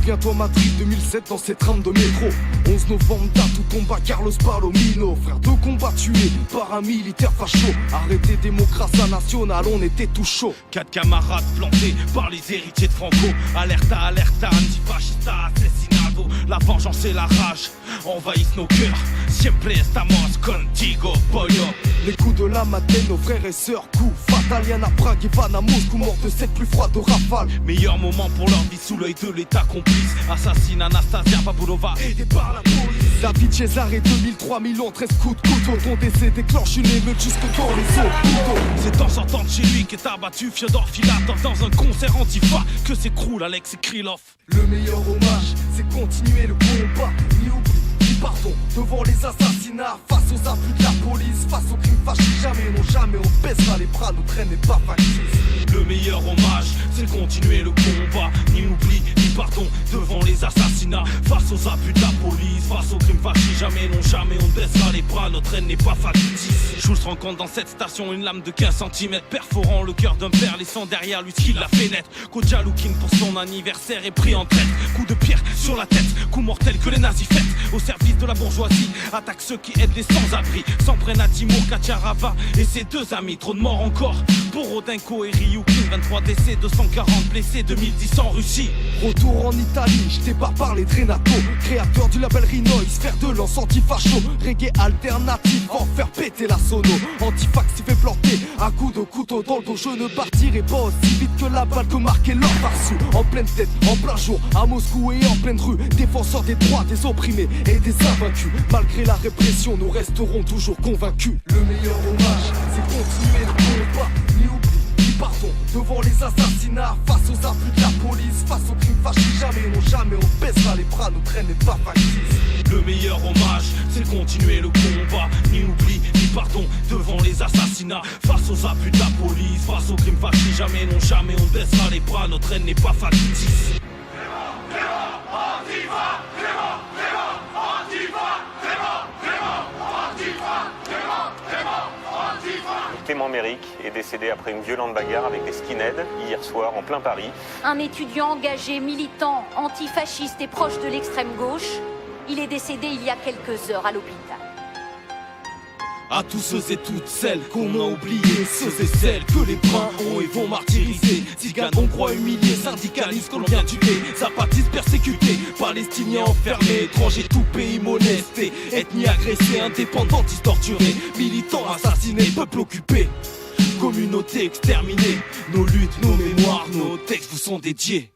Souviens-toi Madrid 2007 dans cette trame de métro. 11 novembre, date où tomba Carlos Palomino. Frère de combat tué par un militaire facho. Arrêté démocratie nationale, on était tout chaud. 4 camarades plantés par les héritiers de Franco. Alerta, alerta, antifascista, assassinado. La vengeance et la rage envahissent nos cœurs. Siempre estamos contigo, pollo. Les coups de la matinée, nos frères et sœurs, coups fataliens à Prague, Ivan à Moscou, mort de cette plus froide de rafale. Meilleur moment pour leur vie sous l'œil de l'état complice. Assassine Anastasia Babulova, aidée par la police. David Cesare 2003, Milan, 13 coups de couteau. Ton décès déclenche une émeute jusque dans les hôpitaux. C'est en sortant de chez lui qu'est abattu Fyodor Filatov dans un concert antifa que s'écroule Alex Krylov. Le meilleur hommage, c'est continuer le combat. Ni oubli, ni pardon, devant les assassinats. Face aux abus de la police, face aux crimes fâchés. Jamais, non jamais, on baissera les bras, notre haine n'est pas factice. Le meilleur hommage, c'est continuer le combat. Ni oubli, ni pardon, devant les assassinats. Face aux abus de la police, face aux crimes fâchés. Jamais, non jamais, on baissera les bras, notre haine n'est pas factice. Jules se rencontre dans cette station, une lame de 15 cm perforant le cœur d'un père, laissant derrière lui ce qui l'a fait naître. Kodja Lukin pour son anniversaire est pris en traite. Coup de pierre sur la tête, coup mortel que les nazis fêtent. Au service de la bourgeoisie, attaque ceux qui aident les sans-abri. S'en prennent à Timur Kacharava et ses deux amis. Trop de morts encore pour Rodenko et Ryukin. 23 décès, 240 blessés, 2010 en Russie. Retour en Italie, jeté par les Drenato. Créateur du label Rinois, faire de lance anti-facho. Reggae alternatif, en faire péter la sono. Antifax s'y fait planter, à coups de couteau dans le dos. Je ne partirai pas aussi vite que la balle que marquait leur farsu. En pleine tête, en plein jour, à Moscou et en pleine rue. Défenseurs des droits, des opprimés et des invaincus. Malgré la répression, nous resterons toujours convaincus. Le meilleur hommage, c'est continuer le combat. Ni oubli, ni pardon, devant les assassinats. Face aux abus de la police, face aux crimes fâchés. Jamais, non jamais, on baissera les bras, notre haine n'est pas factice. Le meilleur hommage, c'est continuer le combat. Ni oubli, ni pardon, devant les assassinats. Face aux abus de la police, face aux crimes fâchés. Jamais, non jamais, on baissera les bras, notre haine n'est pas factice. Clément Méric est décédé après une violente bagarre avec des skinheads hier soir en plein Paris. Un étudiant engagé, militant, antifasciste et proche de l'extrême gauche. Il est décédé il y a quelques heures à l'hôpital. À tous ceux et toutes celles qu'on a oubliés, ceux et celles que les bruns ont et vont martyriser. Tziganes, hongrois humiliés, syndicalistes colombiens tués, zapatistes persécutés, palestiniens enfermés, étrangers tout pays molestés, ethnie agressée, indépendantistes torturés, militants assassinés, peuple occupé, communauté exterminée. Nos luttes, nos mémoires, nos textes vous sont dédiés.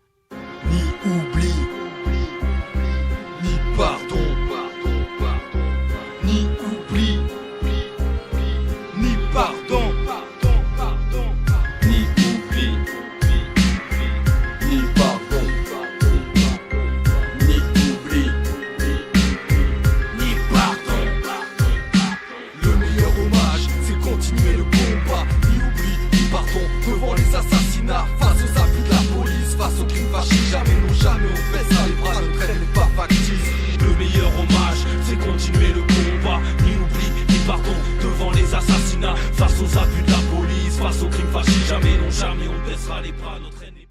Ni oubli, ni pardon. Ni oubli, ni pardon. Ni oubli, ni pardon. Ni oubli, ni pardon. Le meilleur hommage, c'est continuer le combat. Ni oubli, ni pardon, devant les assassinats. Face aux abus de la police, face aux crimes fâchés. Jamais, non jamais, on baissera les bras, notre haine n'est pas factice. Le meilleur hommage, c'est continuer le combat. Ni oubli, ni pardon, devant les assassinats. Face aux abus de la police, face aux crimes fâchés. Jamais, non jamais, on baissera les bras, notre haine.